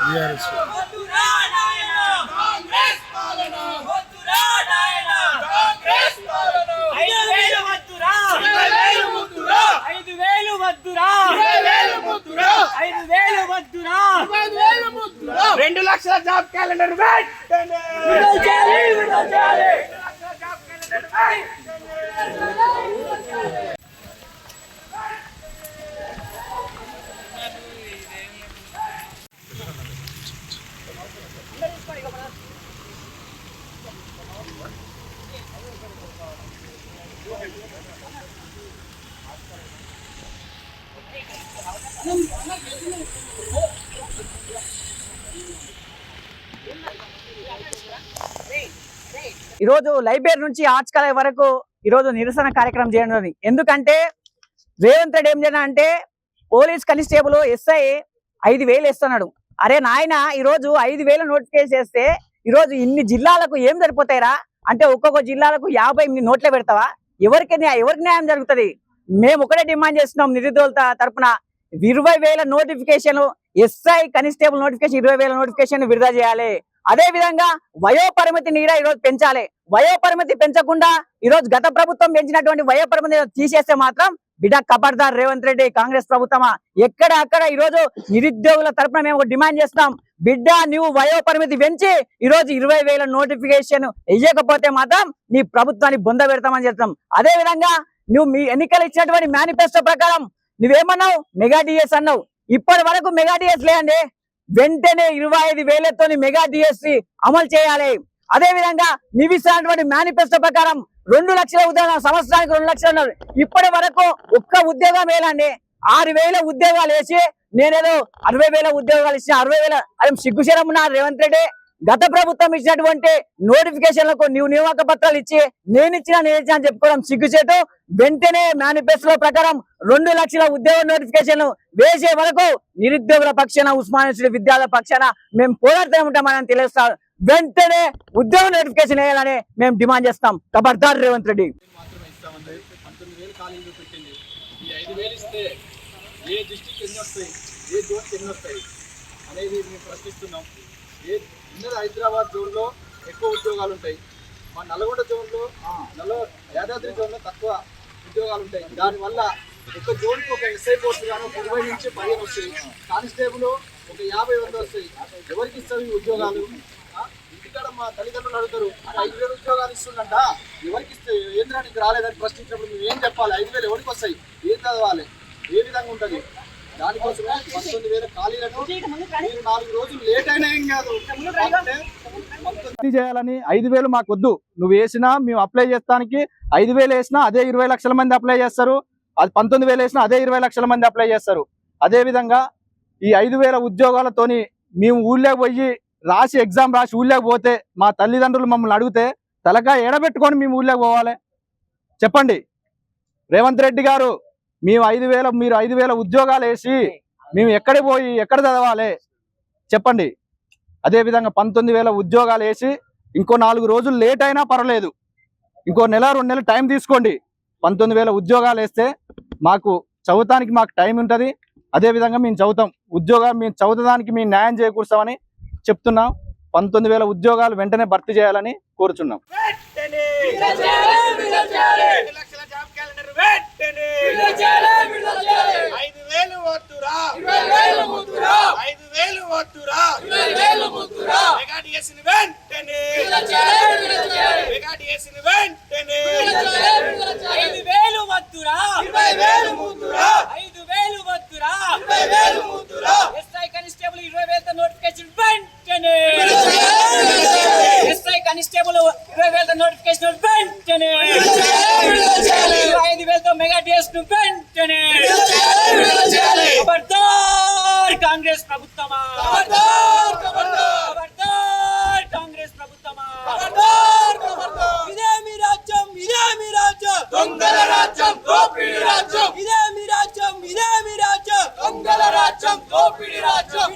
BRS. రెండు లక్షల job calendar ఈరోజు లైబ్రరీ నుంచి ఆర్ట్స్ కాలేజ్ వరకు ఈరోజు నిరసన కార్యక్రమం చేయడం. ఎందుకంటే రేవంత్ రెడ్డి ఏం చేయడం అంటే పోలీస్ కానిస్టేబుల్ ఎస్ఐ 5,000 ఇస్తున్నాడు. అరే నాయన, ఈరోజు 5,000 నోటిఫికేషన్ చేస్తే ఈరోజు ఇన్ని జిల్లాలకు ఏం సరిపోతాయిరా? అంటే ఒక్కొక్క జిల్లాలకు 50 నోట్లే పెడతావా? ఎవరికి న్యాయం జరుగుతుంది? మేము ఒకటే డిమాండ్ చేస్తున్నాం నిరుద్యోగుల తరఫున 20,000 notification, SI constable notification 20,000 notification విడుదల చేయాలి. అదే విధంగా వయోపరిమితిని కూడా ఈరోజు పెంచాలి. వయోపరిమితి పెంచకుండా ఈరోజు గత ప్రభుత్వం పెంచినటువంటి వయోపరిమితి తీసేస్తే మాత్రం బిడ్డ ఖబర్దార్ రేవంత్ రెడ్డి కాంగ్రెస్ ప్రభుత్వమా. ఎక్కడ అక్కడ ఈరోజు నిరుద్యోగుల తరఫున మేము డిమాండ్ చేస్తాం, బిడ్డ నువ్వు వయోపరిమితి పెంచి ఈరోజు 20,000 నోటిఫికేషన్ ఇవ్వకపోతే మాత్రం నీ ప్రభుత్వాన్ని బొంద పెడతామని చెప్తాం. అదే విధంగా నువ్వు మీ ఎన్నికలు ఇచ్చినటువంటి మేనిఫెస్టో ప్రకారం నువ్వేమన్నావు? మెగా డిఎస్ అన్నావు. ఇప్పటి వరకు మెగా డిఎస్ లేదండి. వెంటనే 25,000తో మెగా డిఎస్సి అమలు చేయాలి. అదే విధంగా నువ్వు ఇచ్చినటువంటి మేనిఫెస్టో ప్రకారం 2 లక్షల ఉద్యోగాలు, సంవత్సరానికి 2 లక్షలు ఉన్నారు. ఇప్పటి వరకు ఒక్క ఉద్యోగం వేయాలండి. 6,000 ఉద్యోగాలు వేసి నేనేదో 60,000 ఉద్యోగాలు ఇచ్చిన 60,000 అది సిగ్గుశరం ఉన్నారు రేవంత్ రెడ్డి. గత ప్రభుత్వం ఇచ్చినటువంటి నోటిఫికేషన్లకు నువ్వు నియామక పత్రాలు ఇచ్చి నేను ఇచ్చిన అని చెప్పుకోవడం సిగ్గుచేటు. వెంటనే మేనిఫెస్టో ప్రకారం 2 లక్షల ఉద్యోగ నోటిఫికేషన్ వేసే వరకు నిరుద్యోగుల పక్షాన, ఉస్మానియా విద్యార్థుల పక్షాన మేము పోరాడుతూ ఉంటామని తెలుస్తారు. వెంటనే ఉద్యోగ నోటిఫికేషన్ వేయాలని మేము డిమాండ్ చేస్తాం. ఖబర్దార్ రేవంత్ రెడ్డి. 19,000 ఖాళీలు పెట్టింది. ఈ 5,000 ఇస్తే ఏ డిస్ట్రిక్ట్ ఎన్ని వస్తాయి, ఏ జోన్కి ఎన్ని వస్తాయి అనేది మేము ప్రశ్నిస్తున్నాం. ఉన్నది హైదరాబాద్ జోన్లో ఎక్కువ ఉద్యోగాలు ఉంటాయి. మా నల్గొండ జోన్లో, యాదాద్రి జోన్లో తక్కువ ఉద్యోగాలు ఉంటాయి. దానివల్ల ఒక జోన్కి ఒక ఎస్ఐ పోస్టు కానీ 20 నుంచి 15 వస్తాయి. కానిస్టేబుల్ ఒక 50 వస్తాయి. ఎవరికి ఇస్తారు ఈ ఉద్యోగాలు? ఇక్కడ మా తల్లిదండ్రులు అడుగుతారు, 5,000 ఉద్యోగాలు ఇస్తుందంట, ఎవరికి ఇస్తే ఏంద్రా నీకు రాలేదని ప్రశ్నించినప్పుడు మేము ఏం చెప్పాలి? 5,000 ఎవరికి వస్తాయి? ఏం చదవాలి? ఏ విధంగా ఉంటుంది? దానికోసమే 19,000 ఖాళీలను మీరు 4 రోజులు లేట్ అయినా ఏం కాదు చేయాలని. 5,000 మాకు వద్దు. నువ్వు వేసినా మేము అప్లై చేస్తానికి 5,000 వేసినా అదే 20 లక్షల మంది అప్లై చేస్తారు. అది 19,000 వేసినా అదే 20 లక్షల మంది అప్లై చేస్తారు. అదేవిధంగా ఈ 5,000 ఉద్యోగాలతోని మేము ఊళ్ళోకి పోయి రాసి ఎగ్జామ్ రాసి ఊళ్ళోకి పోతే మా తల్లిదండ్రులు మమ్మల్ని అడిగితే తలకాయ ఎడబెట్టుకొని మేము ఊళ్ళోకి పోవాలి? చెప్పండి రేవంత్ రెడ్డి గారు. మీరు 5,000 ఉద్యోగాలు వేసి మేము ఎక్కడికి పోయి ఎక్కడ చదవాలి చెప్పండి? అదేవిధంగా 19,000 ఉద్యోగాలు వేసి ఇంకో 4 రోజులు లేట్ అయినా పర్వాలేదు, ఇంకో 1-2 నెలలు టైం తీసుకోండి. 19,000 ఉద్యోగాలు వేస్తే మాకు చదవటానికి మాకు టైం ఉంటుంది. అదేవిధంగా మేము చదువుతాం. ఉద్యోగాలు మేము చదవడానికి మేము న్యాయం చేకూరుస్తామని చెప్తున్నాం. 19,000 ఉద్యోగాలు వెంటనే భర్తీ చేయాలని కోరుచున్నాం. కాంగ్రెస్ ప్రభుత్వమా, కాంగ్రెస్ ప్రభుత్వమా, ఇదే మీ రాజ్యం, ఇదే మీ రాజ్యం, దొంగల రాజ్యం, దోపిడీ రాజ్యం, ఇదే మీ రాజ్యం, ఇదే మీ రాజ్యం, దొంగల రాజ్యం, దోపిడీ రాజ్యం.